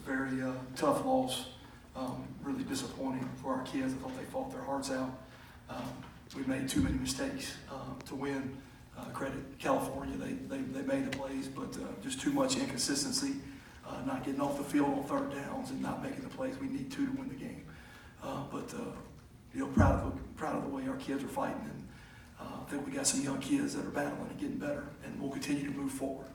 very tough loss. Really disappointing for our kids. I thought they fought their hearts out. We made too many mistakes to win. Credit California, they made the plays, but just too much inconsistency, not getting off the field on third downs and not making the plays we need to win the game. But proud of the way our kids are fighting, and I think we got some young kids that are battling and getting better, and we'll continue to move forward.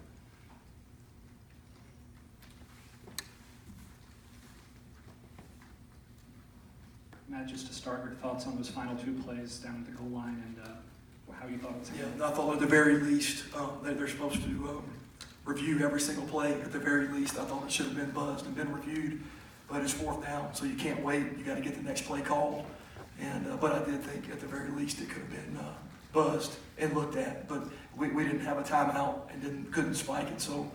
Matt, just to start, your thoughts on those final two plays down at the goal line and how you thought it was going. Yeah, I thought at the very least they're supposed to review every single play. At the very least, I thought it should have been buzzed and been reviewed, but it's fourth down, so you can't wait. You got to get the next play called. And but I did think at the very least it could have been buzzed and looked at, but we didn't have a timeout and couldn't spike it, so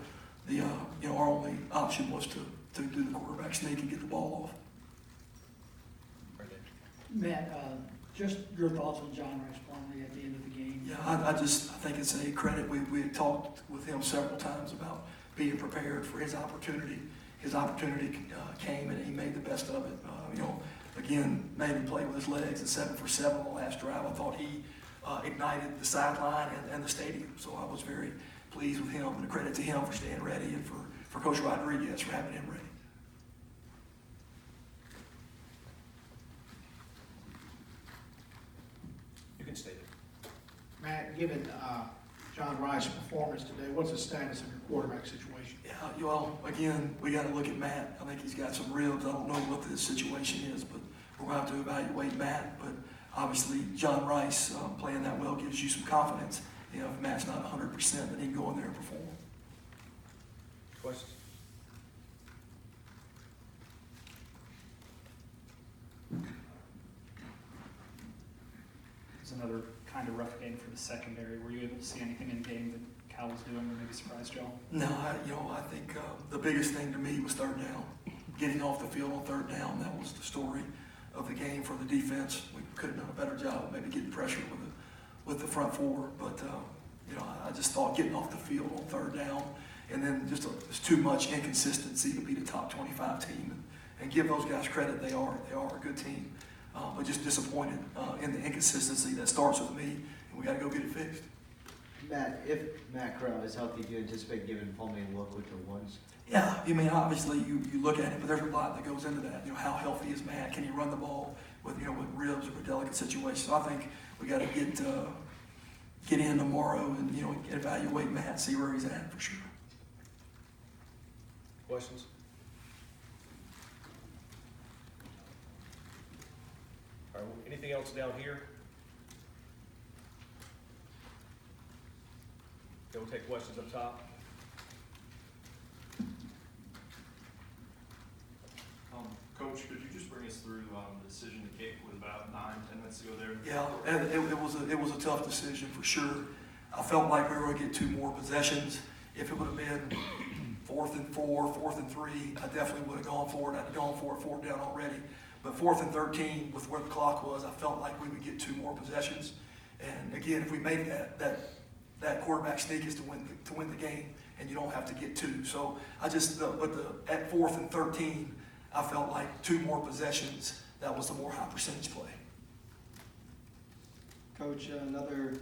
the our only option was to do the quarterback sneak and get the ball off. Matt, just your thoughts on John Rice Plumlee at the end of the game. Yeah, I think it's a credit. We had talked with him several times about being prepared for his opportunity. His opportunity came and he made the best of it. Again, made him play with his legs at 7 for 7 on the last drive. I thought he ignited the sideline and the stadium. So I was very pleased with him, and a credit to him for staying ready and for Coach Rodriguez for having him ready. Matt, given John Rice's performance today, what's the status of your quarterback situation? Yeah, well, again, we got to look at Matt. I think he's got some ribs. I don't know what the situation is, but we're going to have to evaluate Matt. But obviously, John Rice playing that well gives you some confidence. If Matt's not 100%, then he can go in there and perform. Questions? It's another kind of rough game for the secondary. Were you able to see anything in game that Cal was doing that maybe surprised y'all? No, I think the biggest thing to me was third down. Getting off the field on third down, that was the story of the game for the defense. We could have done a better job of maybe getting pressure with the front four, but I just thought getting off the field on third down, and then just too much inconsistency to be the top 25 team. And give those guys credit, they are a good team. But just disappointed in the inconsistency that starts with me, and we got to go get it fixed. Matt, if Matt Corral is healthy, do you anticipate giving Plumlee a look with the ones? Yeah, obviously you look at it, but there's a lot that goes into that. How healthy is Matt? Can he run the ball with ribs or a delicate situation? So I think we got to get in tomorrow and evaluate Matt, see where he's at for sure. Questions? All right, anything else down here? Okay, we'll take questions up top. Coach, could you just bring us through the decision to kick with about 9-10 minutes to go there? Yeah, and it was a tough decision for sure. I felt like we were going to get 2 more possessions. If it would have been 4th and 4, 4th and 3, I definitely would have gone for it. I'd gone for it 4th down already. But 4th and 13, with where the clock was, I felt like we would get 2 more possessions. And again, if we make that quarterback sneak is to win the game, and you don't have to get 2. So I just, at 4th and 13, I felt like 2 more possessions. That was the more high percentage play. Coach, another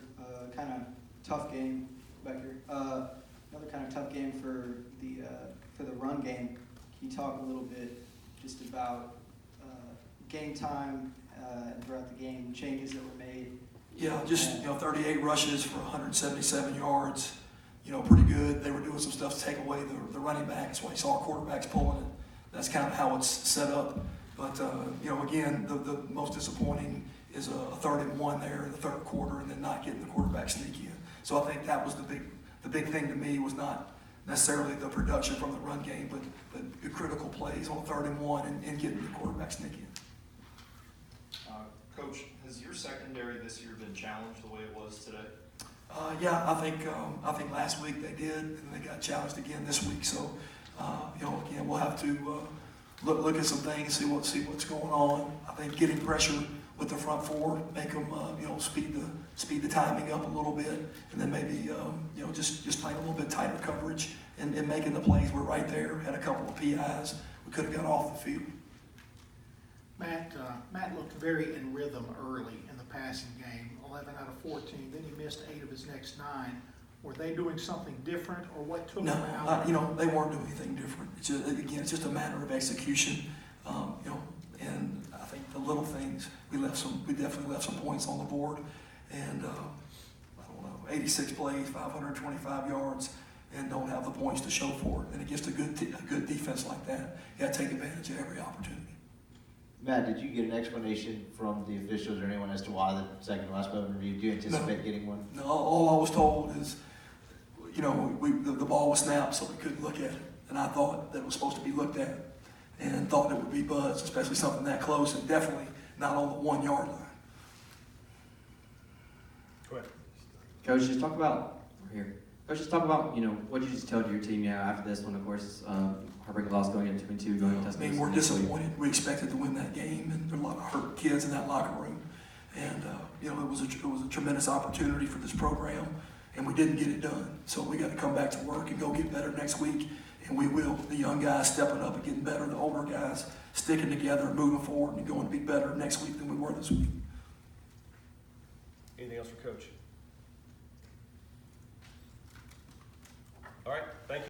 kind of tough game back here. Another kind of tough game for the run game. Can you talk a little bit just about game time throughout the game, changes that were made? Yeah, just 38 rushes for 177 yards. Pretty good. They were doing some stuff to take away the running back. That's why you saw our quarterbacks pulling it. That's kind of how it's set up. But again, the most disappointing is a 3rd and 1 there in the third quarter, and then not getting the quarterback sneak in. So I think that was the big thing to me was not necessarily the production from the run game, but the critical plays on 3rd and 1 and getting the quarterback sneak in. Coach, has your secondary this year been challenged the way it was today? Yeah, I think last week they did, and they got challenged again this week. So, again, we'll have to look at some things, see what's going on. I think getting pressure with the front four, make them, speed the timing up a little bit, and then maybe, just playing a little bit tighter coverage and making the plays. We're right there. Had a couple of PIs. We could have got off the field. Matt looked very in rhythm early in the passing game, 11 out of 14. Then he missed 8 of his next 9. Were they doing something different, or what took No, them out? they weren't doing anything different. It's just, again, it's just a matter of execution, and I think the little things, we definitely left some points on the board, and, I don't know, 86 plays, 525 yards, and don't have the points to show for it. And against a good defense like that, you gotta take advantage of every opportunity. Matt, did you get an explanation from the officials or anyone as to why the second to last moment review? Do you anticipate getting one? No, all I was told is, the ball was snapped, so we couldn't look at it. And I thought that it was supposed to be looked at, and thought it would be buzzed, especially something that close, and definitely not on the 1 yard line. Go ahead. Coach, just talk about what you just told your team after this one. Of course, heartbreaking loss going into 2-2, going into I mean, we're disappointed. We expected to win that game, and there are a lot of hurt kids in that locker room. And it was a tremendous opportunity for this program, and we didn't get it done. So we got to come back to work and go get better next week, and we will. The young guys stepping up and getting better. The older guys sticking together and moving forward and going to be better next week than we were this week. Anything else for Coach? All right, thank you.